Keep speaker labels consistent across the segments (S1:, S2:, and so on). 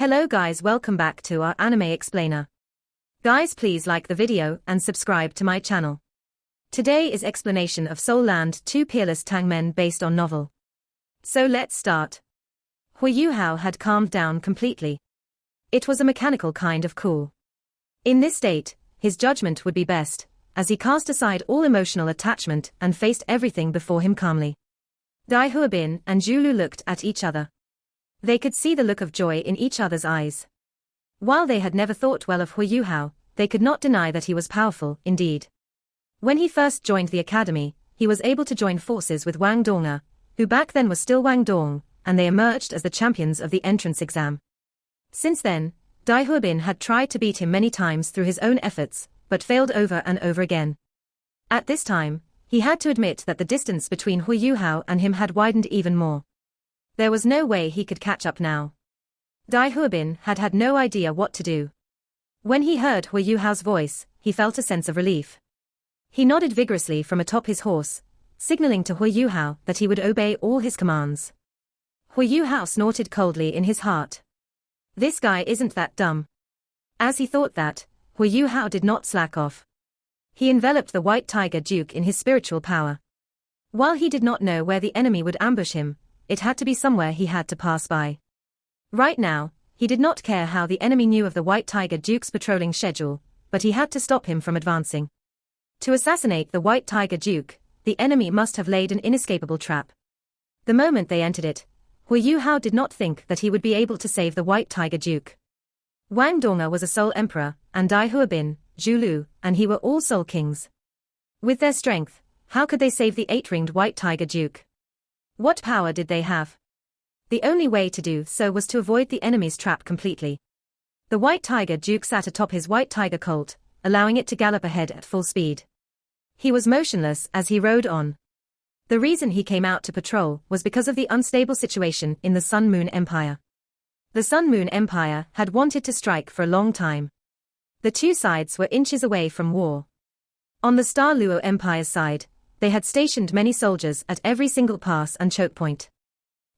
S1: Hello guys, welcome back to our anime explainer. Guys, please like the video and subscribe to my channel. Today is explanation of Soul Land 2 Peerless Tangmen based on novel. So let's start. Huo Yuhao had calmed down completely. It was a mechanical kind of cool. In this state, his judgment would be best, as he cast aside all emotional attachment and faced everything before him calmly. Dai Huobin and Zhu looked at each other. They could see the look of joy in each other's eyes. While they had never thought well of Huo Yuhao, they could not deny that he was powerful, indeed. When he first joined the academy, he was able to join forces with Wang Dong, who back then was still Wang Dong, and they emerged as the champions of the entrance exam. Since then, Dai Huobin had tried to beat him many times through his own efforts, but failed over and over again. At this time, he had to admit that the distance between Huo Yuhao and him had widened even more. There was no way he could catch up now. Dai Huobin had had no idea what to do. When he heard Huo Yuhao's voice, he felt a sense of relief. He nodded vigorously from atop his horse, signaling to Huo Yuhao that he would obey all his commands. Huo Yuhao snorted coldly in his heart. This guy isn't that dumb. As he thought that, Huo Yuhao did not slack off. He enveloped the White Tiger Duke in his spiritual power. While he did not know where the enemy would ambush him, it had to be somewhere he had to pass by. Right now, he did not care how the enemy knew of the White Tiger Duke's patrolling schedule, but he had to stop him from advancing. To assassinate the White Tiger Duke, the enemy must have laid an inescapable trap. The moment they entered it, Huo Yuhao did not think that he would be able to save the White Tiger Duke. Wang Dong was a Soul Emperor, and Dai Huobin, Zhu and he were all Soul Kings. With their strength, how could they save the 8-ringed White Tiger Duke? What power did they have? The only way to do so was to avoid the enemy's trap completely. The White Tiger Duke sat atop his White Tiger colt, allowing it to gallop ahead at full speed. He was motionless as he rode on. The reason he came out to patrol was because of the unstable situation in the Sun Moon Empire. The Sun Moon Empire had wanted to strike for a long time. The two sides were inches away from war. On the Star Luo Empire's side, they had stationed many soldiers at every single pass and choke point.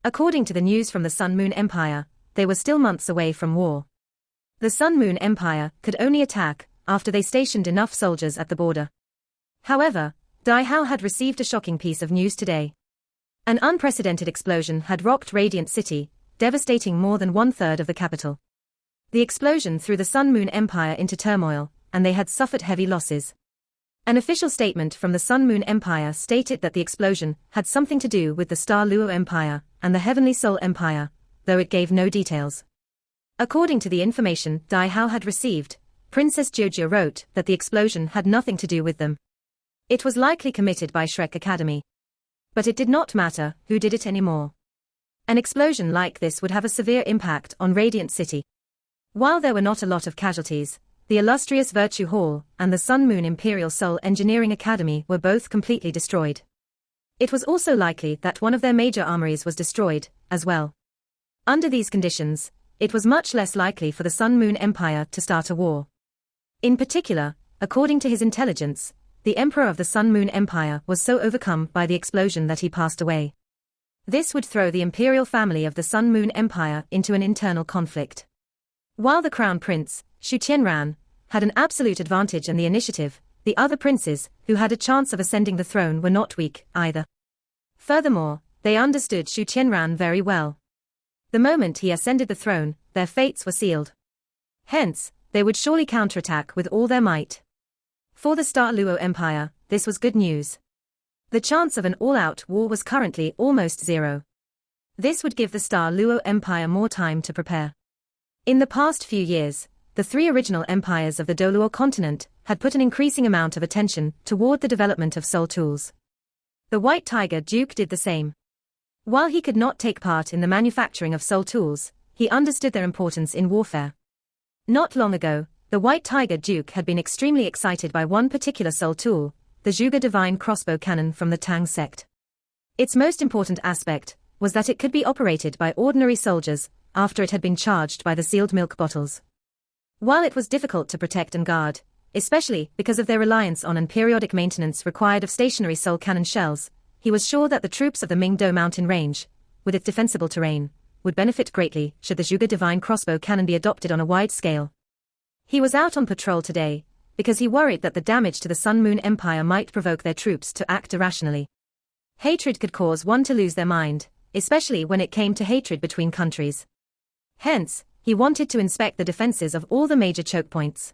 S1: According to the news from the Sun Moon Empire, they were still months away from war. The Sun Moon Empire could only attack after they stationed enough soldiers at the border. However, Dai Hao had received a shocking piece of news today. An unprecedented explosion had rocked Radiant City, devastating more than 1/3 of the capital. The explosion threw the Sun Moon Empire into turmoil, and they had suffered heavy losses. An official statement from the Sun Moon Empire stated that the explosion had something to do with the Star Luo Empire and the Heavenly Soul Empire, though it gave no details. According to the information Dai Hao had received, Princess Jojo wrote that the explosion had nothing to do with them. It was likely committed by Shrek Academy. But it did not matter who did it anymore. An explosion like this would have a severe impact on Radiant City. While there were not a lot of casualties, the illustrious Virtue Hall and the Sun Moon Imperial Soul Engineering Academy were both completely destroyed. It was also likely that one of their major armories was destroyed, as well. Under these conditions, it was much less likely for the Sun Moon Empire to start a war. In particular, according to his intelligence, the Emperor of the Sun Moon Empire was so overcome by the explosion that he passed away. This would throw the imperial family of the Sun Moon Empire into an internal conflict. While the Crown Prince, Shu Tianran, had an absolute advantage in the initiative, the other princes, who had a chance of ascending the throne, were not weak, either. Furthermore, they understood Shu Tianran very well. The moment he ascended the throne, their fates were sealed. Hence, they would surely counterattack with all their might. For the Star Luo Empire, this was good news. The chance of an all-out war was currently almost zero. This would give the Star Luo Empire more time to prepare. In the past few years, the three original empires of the Doluo continent had put an increasing amount of attention toward the development of soul tools. The White Tiger Duke did the same. While he could not take part in the manufacturing of soul tools, he understood their importance in warfare. Not long ago, the White Tiger Duke had been extremely excited by one particular soul tool, the Zhuge Divine Crossbow Cannon from the Tang sect. Its most important aspect was that it could be operated by ordinary soldiers after it had been charged by the sealed milk bottles. While it was difficult to protect and guard, especially because of their reliance on and periodic maintenance required of stationary soul cannon shells, he was sure that the troops of the Mingdo mountain range, with its defensible terrain, would benefit greatly should the Zhuge divine crossbow cannon be adopted on a wide scale. He was out on patrol today, because he worried that the damage to the Sun Moon Empire might provoke their troops to act irrationally. Hatred could cause one to lose their mind, especially when it came to hatred between countries. Hence, he wanted to inspect the defenses of all the major choke points.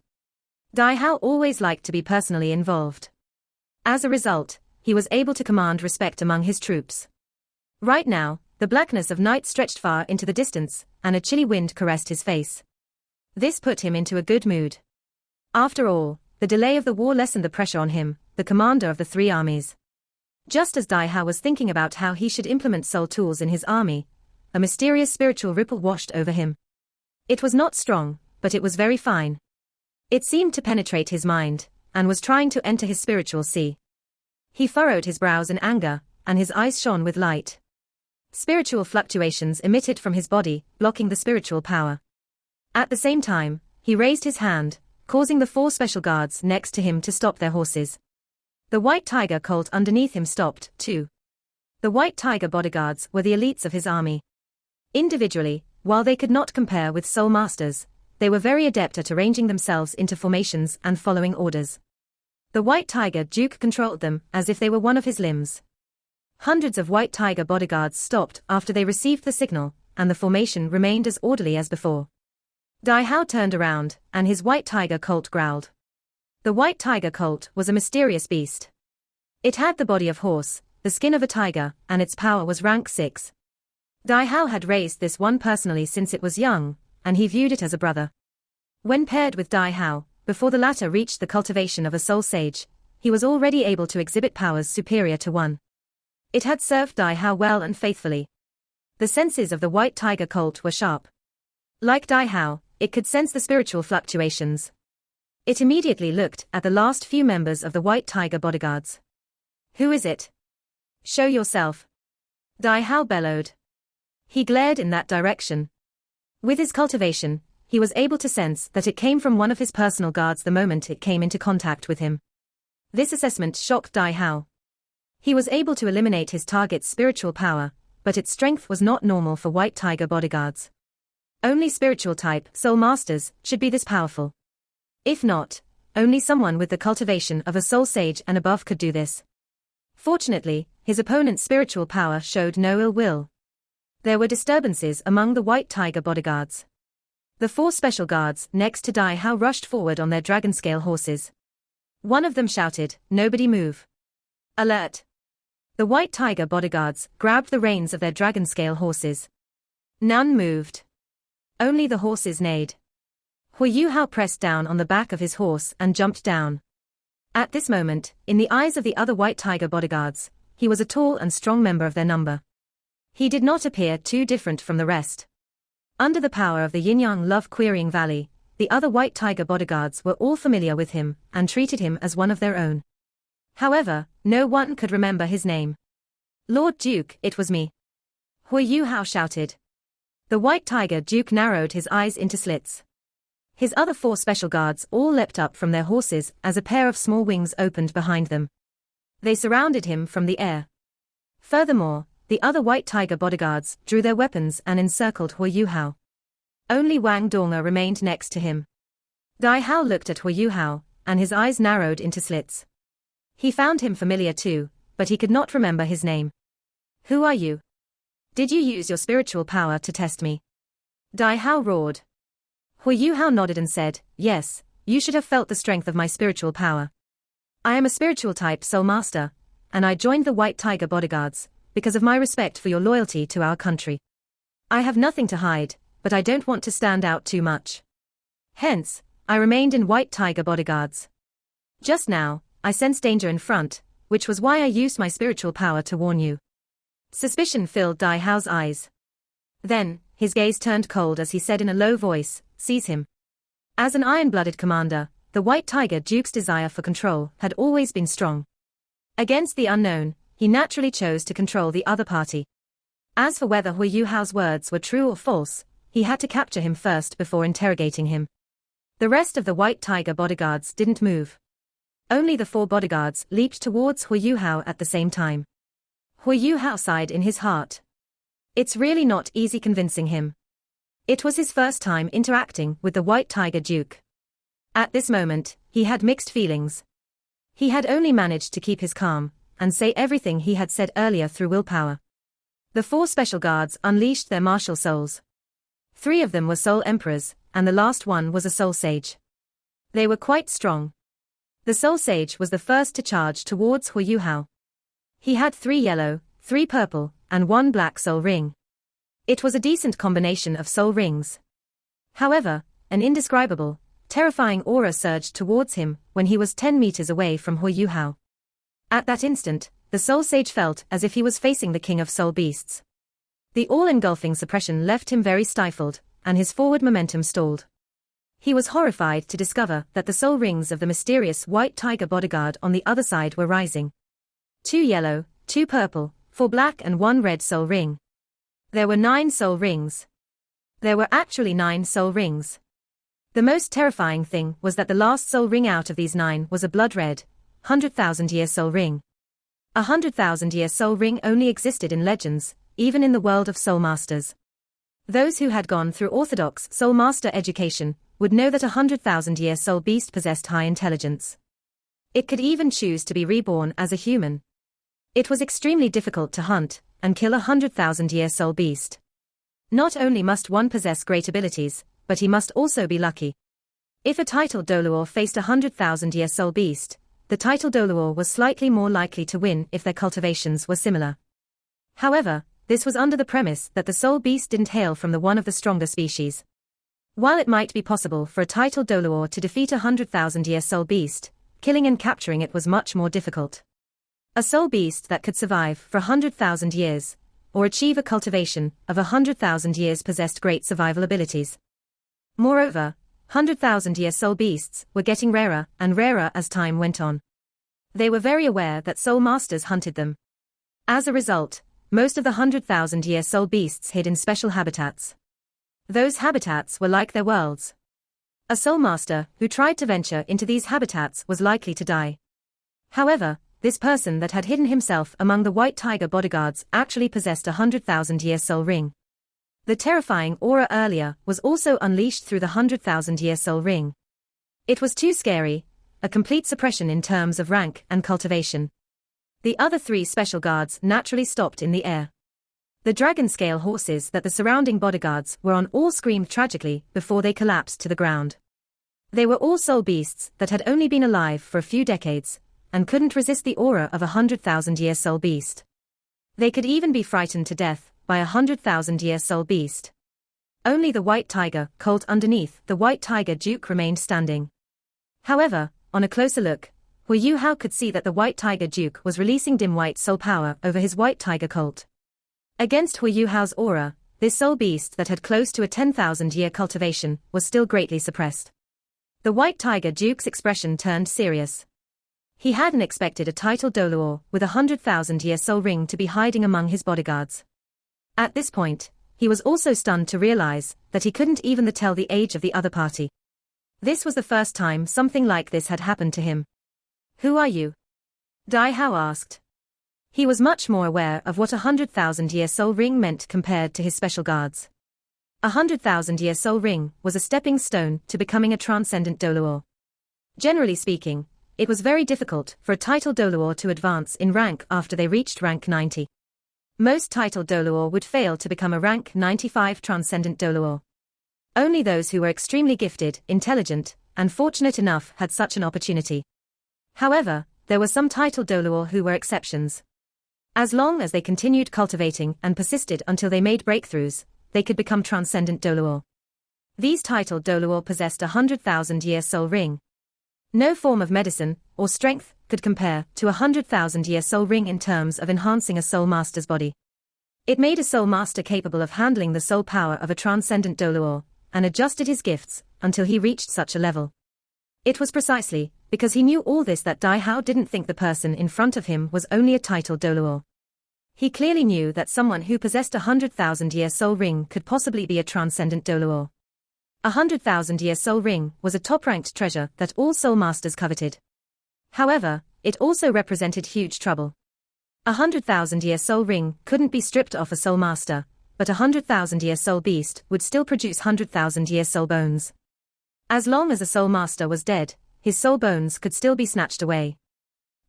S1: Dai Hao always liked to be personally involved. As a result, he was able to command respect among his troops. Right now, the blackness of night stretched far into the distance, and a chilly wind caressed his face. This put him into a good mood. After all, the delay of the war lessened the pressure on him, the commander of the three armies. Just as Dai Hao was thinking about how he should implement soul tools in his army, a mysterious spiritual ripple washed over him. It was not strong, but it was very fine. It seemed to penetrate his mind, and was trying to enter his spiritual sea. He furrowed his brows in anger, and his eyes shone with light. Spiritual fluctuations emitted from his body, blocking the spiritual power. At the same time, he raised his hand, causing the 4 special guards next to him to stop their horses. The white tiger colt underneath him stopped, too. The white tiger bodyguards were the elites of his army. Individually, while they could not compare with soul masters, they were very adept at arranging themselves into formations and following orders. The white tiger duke controlled them as if they were one of his limbs. Hundreds of white tiger bodyguards stopped after they received the signal, and the formation remained as orderly as before. Dai Hao turned around, and his white tiger colt growled. The white tiger colt was a mysterious beast. It had the body of horse, the skin of a tiger, and its power was rank 6. Dai Hao had raised this one personally since it was young, and he viewed it as a brother. When paired with Dai Hao, before the latter reached the cultivation of a soul sage, he was already able to exhibit powers superior to 1. It had served Dai Hao well and faithfully. The senses of the white tiger colt were sharp. Like Dai Hao, it could sense the spiritual fluctuations. It immediately looked at the last few members of the white tiger bodyguards. Who is it? Show yourself. Dai Hao bellowed. He glared in that direction. With his cultivation, he was able to sense that it came from one of his personal guards the moment it came into contact with him. This assessment shocked Dai Hao. He was able to eliminate his target's spiritual power, but its strength was not normal for white tiger bodyguards. Only spiritual type soul masters should be this powerful. If not, only someone with the cultivation of a soul sage and above could do this. Fortunately, his opponent's spiritual power showed no ill will. There were disturbances among the white tiger bodyguards. The 4 special guards next to Dai Hao rushed forward on their dragon-scale horses. One of them shouted, "Nobody move. Alert!" The white tiger bodyguards grabbed the reins of their dragon-scale horses. None moved. Only the horses neighed. Huo Yuhao pressed down on the back of his horse and jumped down. At this moment, in the eyes of the other white tiger bodyguards, he was a tall and strong member of their number. He did not appear too different from the rest. Under the power of the yin-yang love-querying valley, the other white tiger bodyguards were all familiar with him and treated him as one of their own. However, no one could remember his name. "Lord Duke, it was me." Huo Yuhao shouted. The white tiger duke narrowed his eyes into slits. His other 4 special guards all leapt up from their horses as a pair of small wings opened behind them. They surrounded him from the air. Furthermore, the other white tiger bodyguards drew their weapons and encircled Huo Yuhao. Only Wang Donga remained next to him. Dai Hao looked at Huo Yuhao, and his eyes narrowed into slits. He found him familiar too, but he could not remember his name. "Who are you? Did you use your spiritual power to test me?" Dai Hao roared. Huo Yuhao nodded and said, "Yes, you should have felt the strength of my spiritual power. I am a spiritual type soul master, and I joined the white tiger bodyguards, because of my respect for your loyalty to our country. I have nothing to hide, but I don't want to stand out too much. Hence, I remained in white tiger bodyguards. Just now, I sensed danger in front, which was why I used my spiritual power to warn you." Suspicion filled Dai Hao's eyes. Then, his gaze turned cold as he said in a low voice, "Seize him." As an iron-blooded commander, the white tiger duke's desire for control had always been strong. Against the unknown, he naturally chose to control the other party. As for whether Huo Yuhao's words were true or false, he had to capture him first before interrogating him. The rest of the white tiger bodyguards didn't move. Only the 4 bodyguards leaped towards Huo Yuhao at the same time. Huo Yuhao sighed in his heart. It's really not easy convincing him. It was his first time interacting with the White Tiger Duke. At this moment, he had mixed feelings. He had only managed to keep his calm and say everything he had said earlier through willpower. The 4 special guards unleashed their martial souls. 3 of them were soul emperors, and the last one was a soul sage. They were quite strong. The soul sage was the first to charge towards Huo Yuhao. He had 3 yellow, 3 purple, and 1 black soul ring. It was a decent combination of soul rings. However, an indescribable, terrifying aura surged towards him when he was 10 meters away from Huo Yuhao. At that instant, the soul sage felt as if he was facing the king of soul beasts. The all-engulfing suppression left him very stifled, and his forward momentum stalled. He was horrified to discover that the soul rings of the mysterious White Tiger bodyguard on the other side were rising. 2 yellow, 2 purple, 4 black and 1 red soul ring. There were 9 soul rings. There were actually 9 soul rings. The most terrifying thing was that the last soul ring out of these 9 was a blood red, 100,000-year soul ring. 100,000-year soul ring only existed in legends, even in the world of soul masters. Those who had gone through orthodox soul master education would know that a 100,000-year soul beast possessed high intelligence. It could even choose to be reborn as a human. It was extremely difficult to hunt and kill a 100,000-year soul beast. Not only must one possess great abilities, but he must also be lucky. If a titled Doluor faced a 100,000-year soul beast, the titled Doluor was slightly more likely to win if their cultivations were similar. However, this was under the premise that the soul beast didn't hail from one of the stronger species. While it might be possible for a titled Doluor to defeat a 100,000-year soul beast, killing and capturing it was much more difficult. A soul beast that could survive for 100,000 years, or achieve a cultivation of 100,000 years, possessed great survival abilities. Moreover, 100,000-year soul beasts were getting rarer and rarer as time went on. They were very aware that soul masters hunted them. As a result, most of the 100,000-year soul beasts hid in special habitats. Those habitats were like their worlds. A soul master who tried to venture into these habitats was likely to die. However, this person that had hidden himself among the White Tiger bodyguards actually possessed a 100,000-year soul ring. The terrifying aura earlier was also unleashed through the 100,000-year soul ring. It was too scary, a complete suppression in terms of rank and cultivation. The other 3 special guards naturally stopped in the air. The dragon-scale horses that the surrounding bodyguards were on all screamed tragically before they collapsed to the ground. They were all soul beasts that had only been alive for a few decades, and couldn't resist the aura of a 100,000-year soul beast. They could even be frightened to death by a 100,000-year soul beast. Only the White Tiger colt underneath the White Tiger Duke remained standing. However, on a closer look, Huo Yuhao could see that the White Tiger Duke was releasing dim white soul power over his White Tiger colt. Against Huo Yuhao's aura, this soul beast that had close to a 10,000-year cultivation was still greatly suppressed. The White Tiger Duke's expression turned serious. He hadn't expected a titled Doluor with a 100,000-year soul ring to be hiding among his bodyguards. At this point, he was also stunned to realize that he couldn't even tell the age of the other party. This was the first time something like this had happened to him. "Who are you?" Dai Hao asked. He was much more aware of what a 100,000-year soul ring meant compared to his special guards. A 100,000-year soul ring was a stepping stone to becoming a transcendent Doluor. Generally speaking, it was very difficult for a titled Doluor to advance in rank after they reached rank 90. Most titled Doluor would fail to become a rank 95 transcendent Doluor. Only those who were extremely gifted, intelligent, and fortunate enough had such an opportunity. However, there were some titled Doluor who were exceptions. As long as they continued cultivating and persisted until they made breakthroughs, they could become transcendent Doluor. These titled Doluor possessed a 100,000-year soul ring. No form of medicine or strength could compare to a 100,000-year soul ring in terms of enhancing a soul master's body. It made a soul master capable of handling the soul power of a transcendent Doluor, and adjusted his gifts until he reached such a level. It was precisely because he knew all this that Dai Hao didn't think the person in front of him was only a titled Doluor. He clearly knew that someone who possessed a 100,000-year soul ring could possibly be a transcendent Doluor. A 100,000-year soul ring was a top-ranked treasure that all soul masters coveted. However, it also represented huge trouble. A 100,000-year soul ring couldn't be stripped off a soul master, but a 100,000-year soul beast would still produce 100,000-year soul bones. As long as a soul master was dead, his soul bones could still be snatched away.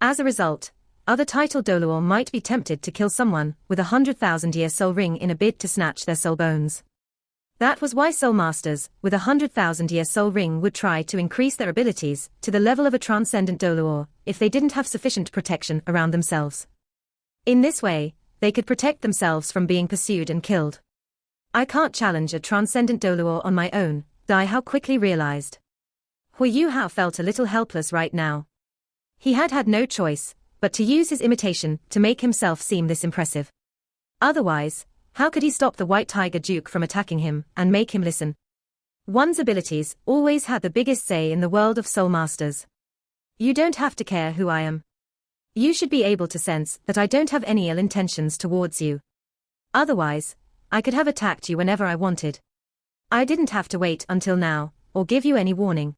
S1: As a result, other titled Doluor might be tempted to kill someone with a 100,000-year soul ring in a bid to snatch their soul bones. That was why soul masters with a 100,000-year soul ring would try to increase their abilities to the level of a transcendent Doluor if they didn't have sufficient protection around themselves. In this way, they could protect themselves from being pursued and killed. I can't challenge a transcendent Doluor on my own, Dai Hao quickly realized. Huo Yuhao felt a little helpless right now. He had had no choice but to use his imitation to make himself seem this impressive. Otherwise, how could he stop the White Tiger Duke from attacking him and make him listen? One's abilities always had the biggest say in the world of soul masters. You don't have to care who I am. You should be able to sense that I don't have any ill intentions towards you. Otherwise, I could have attacked you whenever I wanted. I didn't have to wait until now, or give you any warning.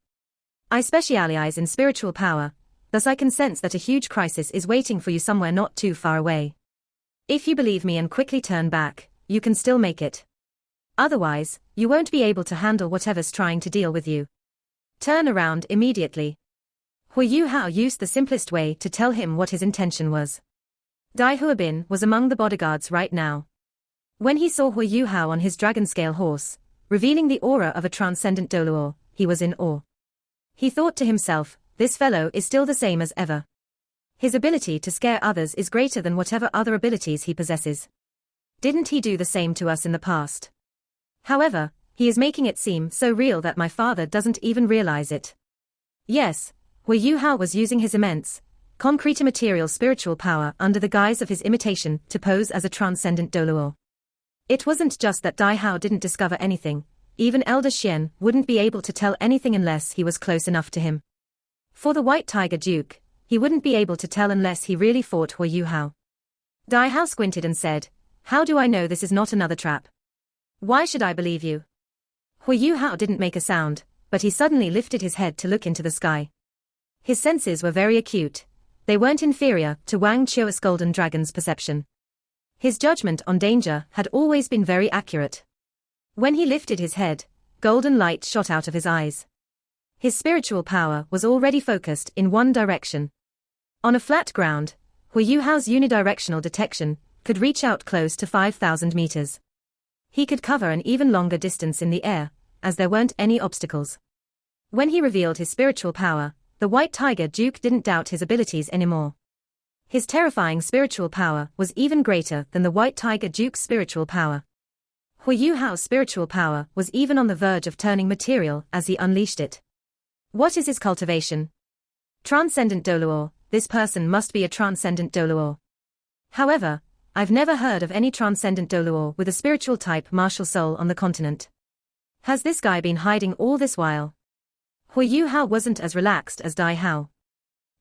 S1: I specialize in spiritual power, thus I can sense that a huge crisis is waiting for you somewhere not too far away. If you believe me and quickly turn back, you can still make it. Otherwise, you won't be able to handle whatever's trying to deal with you. Turn around immediately. Huo Yuhao used the simplest way to tell him what his intention was. Dai Huobin was among the bodyguards right now. When he saw Huo Yuhao on his dragon-scale horse, revealing the aura of a transcendent Doluor, he was in awe. He thought to himself, this fellow is still the same as ever. His ability to scare others is greater than whatever other abilities he possesses. Didn't he do the same to us in the past? However, he is making it seem so real that my father doesn't even realize it. Yes, Huo Yuhao was using his immense, concrete immaterial spiritual power under the guise of his imitation to pose as a transcendent Doluor. It wasn't just that Dai Hao didn't discover anything, even Elder Xian wouldn't be able to tell anything unless he was close enough to him. For the White Tiger Duke, he wouldn't be able to tell unless he really fought Huo Yuhao. Dai Hao squinted and said, how do I know this is not another trap? Why should I believe you? Huo Yuhao didn't make a sound, but he suddenly lifted his head to look into the sky. His senses were very acute. They weren't inferior to Wang Chuo's golden dragon's perception. His judgment on danger had always been very accurate. When he lifted his head, golden light shot out of his eyes. His spiritual power was already focused in one direction. On a flat ground, Huo Yuhao's unidirectional detection could reach out close to 5,000 meters. He could cover an even longer distance in the air, as there weren't any obstacles. When he revealed his spiritual power, the White Tiger Duke didn't doubt his abilities anymore. His terrifying spiritual power was even greater than the White Tiger Duke's spiritual power. Huo Yuhao's spiritual power was even on the verge of turning material as he unleashed it. What is his cultivation? Transcendent Doluor. This person must be a transcendent Doluor. However, I've never heard of any transcendent Doluor with a spiritual type martial soul on the continent. Has this guy been hiding all this while? Huo Yuhao wasn't as relaxed as Dai Hao.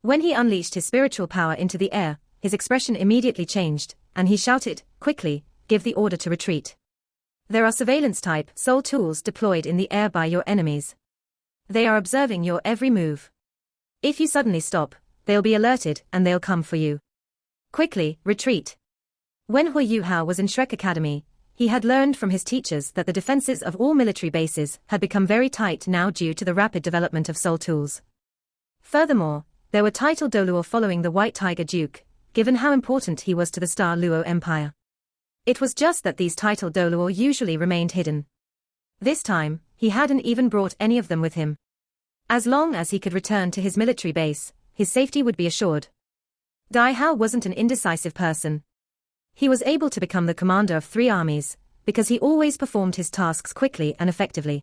S1: When he unleashed his spiritual power into the air, his expression immediately changed, and he shouted, quickly, give the order to retreat. There are surveillance-type soul tools deployed in the air by your enemies. They are observing your every move. If you suddenly stop, they'll be alerted and they'll come for you. Quickly, retreat. When Huo Yuhao was in Shrek Academy, he had learned from his teachers that the defenses of all military bases had become very tight now due to the rapid development of soul tools. Furthermore, there were titled Doluor following the White Tiger Duke, given how important he was to the Star Luo Empire. It was just that these titled Doluor usually remained hidden. This time, he hadn't even brought any of them with him. As long as he could return to his military base, his safety would be assured. Dai Hao wasn't an indecisive person. He was able to become the commander of 3 armies, because he always performed his tasks quickly and effectively.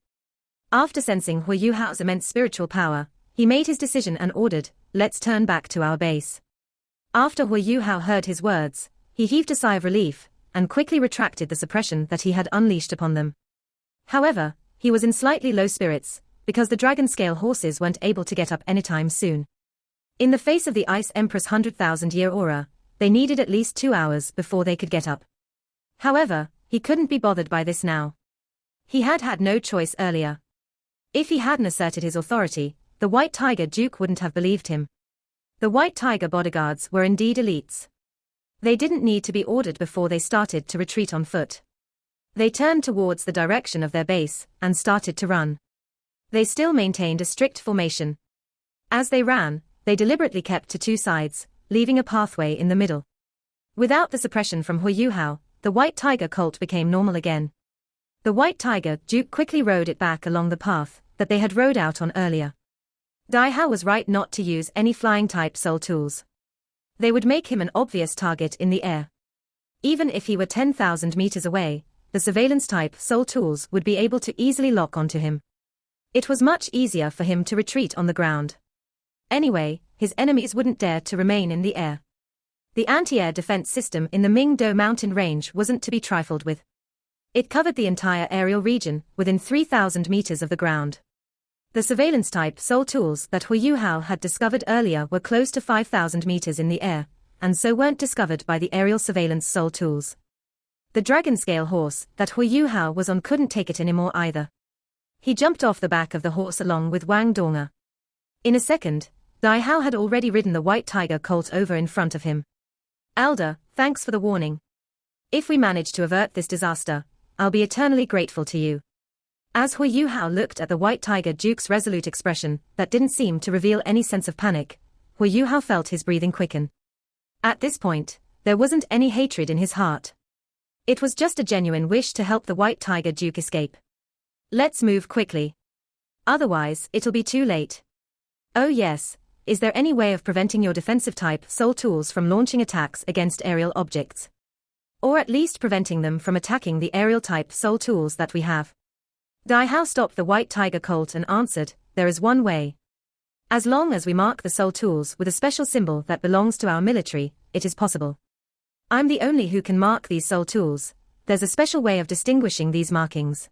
S1: After sensing Huo Yuhao's immense spiritual power, he made his decision and ordered, let's turn back to our base. After Huo Yuhao heard his words, he heaved a sigh of relief, and quickly retracted the suppression that he had unleashed upon them. However, he was in slightly low spirits, because the dragon-scale horses weren't able to get up anytime soon. In the face of the Ice Empress 100,000-year aura, they needed at least 2 hours before they could get up. However, he couldn't be bothered by this now. He had had no choice earlier. If he hadn't asserted his authority, the White Tiger Duke wouldn't have believed him. The White Tiger bodyguards were indeed elites. They didn't need to be ordered before they started to retreat on foot. They turned towards the direction of their base and started to run. They still maintained a strict formation. As they ran, they deliberately kept to two sides, leaving a pathway in the middle. Without the suppression from Huo Yuhao, the white tiger cult became normal again. The white tiger Duke quickly rode it back along the path that they had rode out on earlier. Dai Hao was right not to use any flying-type soul tools. They would make him an obvious target in the air. Even if he were 10,000 meters away, the surveillance-type soul tools would be able to easily lock onto him. It was much easier for him to retreat on the ground. Anyway, his enemies wouldn't dare to remain in the air. The anti-air defense system in the Mingdo mountain range wasn't to be trifled with. It covered the entire aerial region within 3,000 meters of the ground. The surveillance-type soul tools that Huo Yuhao had discovered earlier were close to 5,000 meters in the air, and so weren't discovered by the aerial surveillance soul tools. The dragon-scale horse that Huo Yuhao was on couldn't take it anymore either. He jumped off the back of the horse along with Wang Dong'er. In a second, Dai Hao had already ridden the white tiger colt over in front of him. "Elder, thanks for the warning. If we manage to avert this disaster, I'll be eternally grateful to you." As Huo Yuhao looked at the white tiger duke's resolute expression that didn't seem to reveal any sense of panic, Huo Yuhao felt his breathing quicken. At this point, there wasn't any hatred in his heart. It was just a genuine wish to help the white tiger duke escape. "Let's move quickly. Otherwise, it'll be too late." "Oh yes, is there any way of preventing your defensive-type soul tools from launching attacks against aerial objects? Or at least preventing them from attacking the aerial-type soul tools that we have?" Dai Hao stopped the white tiger colt and answered, "There is one way. As long as we mark the soul tools with a special symbol that belongs to our military, it is possible. I'm the only who can mark these soul tools. There's a special way of distinguishing these markings."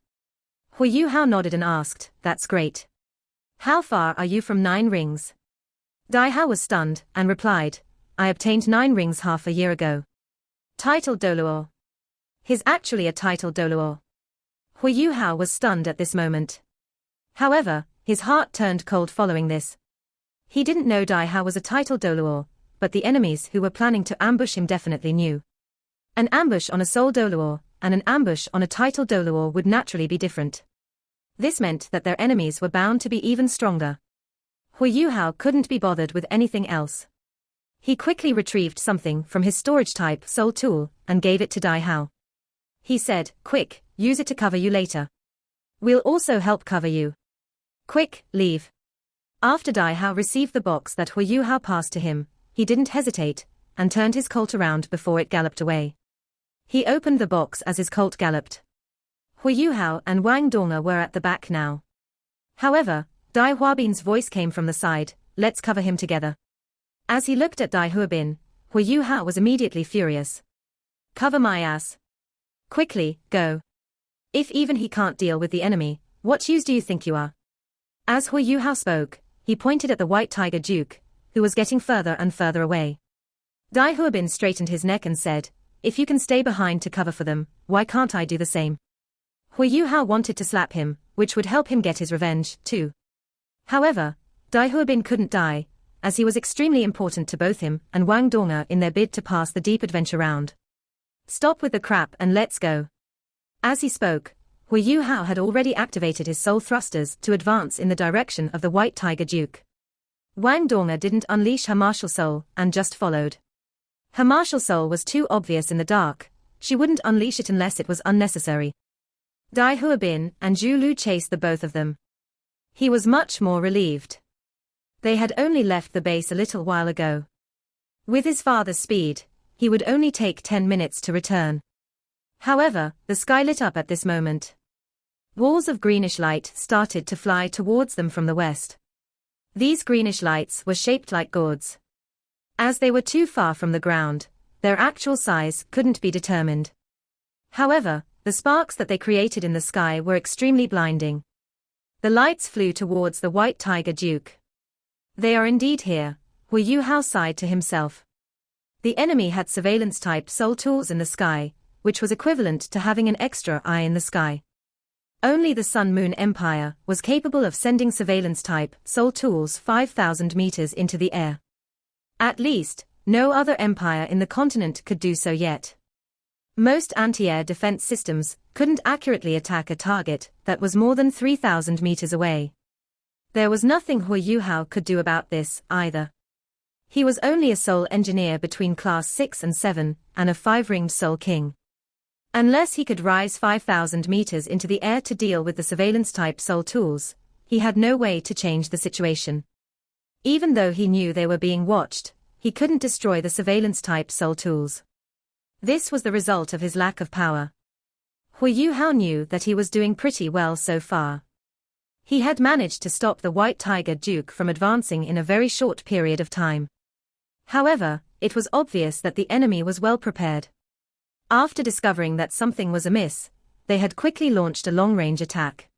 S1: Huo Yuhao nodded and asked, "That's great. How far are you from 9 rings?" Dai Hao was stunned and replied, "I obtained 9 rings half a year ago." Title Doluo. He's actually a title Doluo. Huo Yuhao was stunned at this moment. However, his heart turned cold following this. He didn't know Dai Hao was a title Doluo, but the enemies who were planning to ambush him definitely knew. An ambush on a soul Doluo and an ambush on a title Doluo would naturally be different. This meant that their enemies were bound to be even stronger. Huo Yuhao couldn't be bothered with anything else. He quickly retrieved something from his storage-type soul tool and gave it to Dai Hao. He said, "Quick, use it to cover you later. We'll also help cover you. Quick, leave." After Dai Hao received the box that Huo Yuhao passed to him, he didn't hesitate and turned his colt around before it galloped away. He opened the box as his colt galloped. Huo Yuhao and Wang Dong'er were at the back now. However, Dai Huabin's voice came from the side, "Let's cover him together." As he looked at Dai Huabin, Huo Yuhao was immediately furious. "Cover my ass. Quickly, go. If even he can't deal with the enemy, what use do you think you are?" As Huo Yuhao spoke, he pointed at the white tiger duke, who was getting further and further away. Dai Huabin straightened his neck and said, "If you can stay behind to cover for them, why can't I do the same?" Huo Yuhao wanted to slap him, which would help him get his revenge, too. However, Dai Huabin couldn't die, as he was extremely important to both him and Wang Dong'er in their bid to pass the deep adventure round. "Stop with the crap and let's go." As he spoke, Huo Yuhao had already activated his soul thrusters to advance in the direction of the white tiger duke. Wang Dong'er didn't unleash her martial soul and just followed. Her martial soul was too obvious in the dark, she wouldn't unleash it unless it was unnecessary. Dai Huabin and Zhu Lu chased the both of them. He was much more relieved. They had only left the base a little while ago. With his father's speed, he would only take 10 minutes to return. However, the sky lit up at this moment. Walls of greenish light started to fly towards them from the west. These greenish lights were shaped like gourds. As they were too far from the ground, their actual size couldn't be determined. However, the sparks that they created in the sky were extremely blinding. The lights flew towards the white tiger duke. "They are indeed here," Huo Yuhao sighed to himself. The enemy had surveillance-type soul tools in the sky, which was equivalent to having an extra eye in the sky. Only the Sun Moon Empire was capable of sending surveillance-type soul tools 5,000 meters into the air. At least, no other empire in the continent could do so yet. Most anti-air defense systems couldn't accurately attack a target that was more than 3,000 meters away. There was nothing Huo Yuhao could do about this, either. He was only a Soul engineer between Class 6 and 7, and a 5-ringed Soul King. Unless he could rise 5,000 meters into the air to deal with the surveillance-type Soul tools, he had no way to change the situation. Even though he knew they were being watched, he couldn't destroy the surveillance-type Soul tools. This was the result of his lack of power. Huo Yuhao knew that he was doing pretty well so far. He had managed to stop the White Tiger Duke from advancing in a very short period of time. However, it was obvious that the enemy was well prepared. After discovering that something was amiss, they had quickly launched a long-range attack.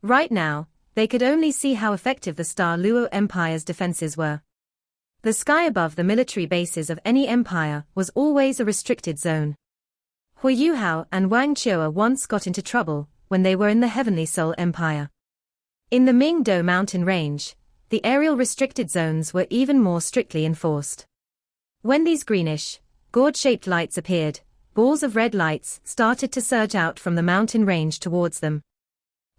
S1: Right now, they could only see how effective the Star Luo Empire's defenses were. The sky above the military bases of any empire was always a restricted zone. Huo Yuhao and Wang Qiu'er once got into trouble when they were in the Heavenly Soul Empire. In the Mingdo mountain range, the aerial restricted zones were even more strictly enforced. When these greenish, gourd-shaped lights appeared, balls of red lights started to surge out from the mountain range towards them.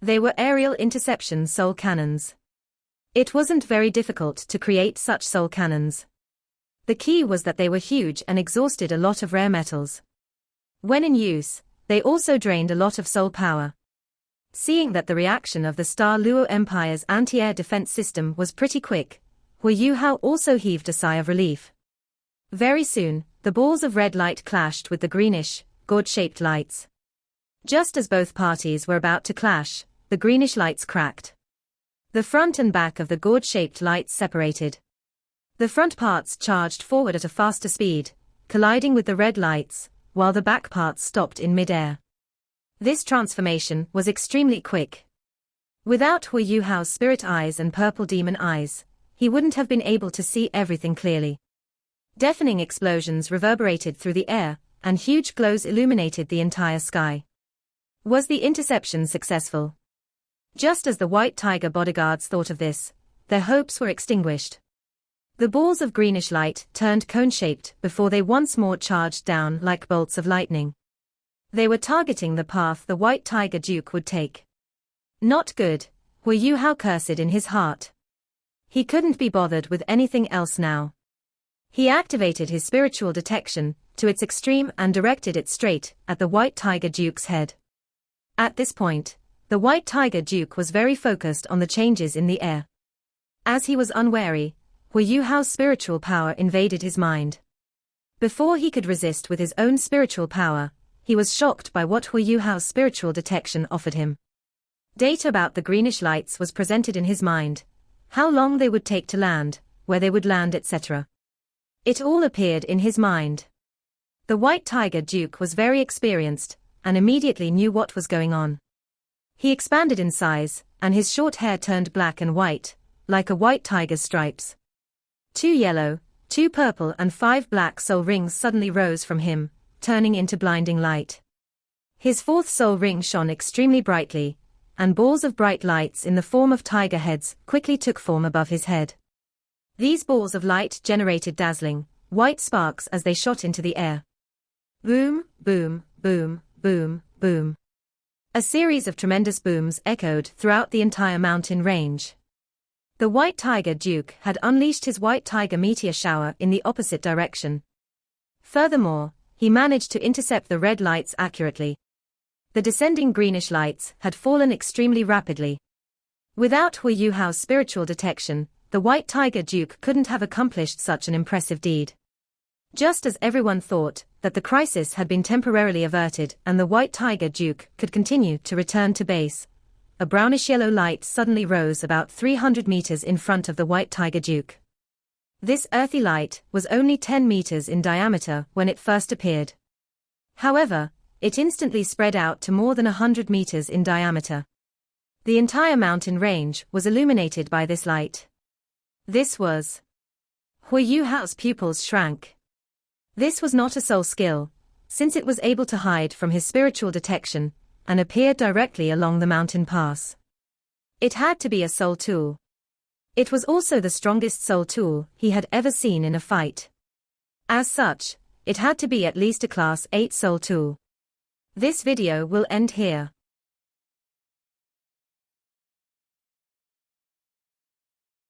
S1: They were aerial interception soul cannons. It wasn't very difficult to create such soul cannons. The key was that they were huge and exhausted a lot of rare metals. When in use, they also drained a lot of soul power. Seeing that the reaction of the Star Luo Empire's anti-air defense system was pretty quick, Huo Yuhao also heaved a sigh of relief. Very soon, the balls of red light clashed with the greenish, gourd-shaped lights. Just as both parties were about to clash, the greenish lights cracked. The front and back of the gourd-shaped lights separated. The front parts charged forward at a faster speed, colliding with the red lights, while the back parts stopped in mid-air. This transformation was extremely quick. Without Huo Yuhao's spirit eyes and purple demon eyes, he wouldn't have been able to see everything clearly. Deafening explosions reverberated through the air, and huge glows illuminated the entire sky. Was the interception successful? Just as the White Tiger bodyguards thought of this, their hopes were extinguished. The balls of greenish light turned cone-shaped before they once more charged down like bolts of lightning. They were targeting the path the White Tiger Duke would take. Not good, Huo Yuhao cursed in his heart. He couldn't be bothered with anything else now. He activated his spiritual detection to its extreme and directed it straight at the White Tiger Duke's head. At this point, the White Tiger Duke was very focused on the changes in the air. As he was unwary, Huo Yuhao's spiritual power invaded his mind. Before he could resist with his own spiritual power, he was shocked by what Huo Yuhao's spiritual detection offered him. Data about the greenish lights was presented in his mind, how long they would take to land, where they would land, etc. It all appeared in his mind. The White Tiger Duke was very experienced, and immediately knew what was going on. He expanded in size, and his short hair turned black and white, like a white tiger's stripes. 2 yellow, 2 purple and 5 black soul rings suddenly rose from him, turning into blinding light. His 4th soul ring shone extremely brightly, and balls of bright lights in the form of tiger heads quickly took form above his head. These balls of light generated dazzling, white sparks as they shot into the air. Boom, boom, boom, boom, boom. A series of tremendous booms echoed throughout the entire mountain range. The White Tiger Duke had unleashed his White Tiger meteor shower in the opposite direction. Furthermore, he managed to intercept the red lights accurately. The descending greenish lights had fallen extremely rapidly. Without Huo Yuhao's spiritual detection, the White Tiger Duke couldn't have accomplished such an impressive deed. Just as everyone thought that the crisis had been temporarily averted and the White Tiger Duke could continue to return to base, a brownish-yellow light suddenly rose about 300 meters in front of the White Tiger Duke. This earthy light was only 10 meters in diameter when it first appeared. However, it instantly spread out to more than 100 meters in diameter. The entire mountain range was illuminated by this light. This was... Huo Yuhao's pupils shrank. This was not a soul skill, since it was able to hide from his spiritual detection, and appeared directly along the mountain pass. It had to be a soul tool. It was also the strongest soul tool he had ever seen in a fight. As such, It had to be at least a Class 8 soul tool. This video will end here.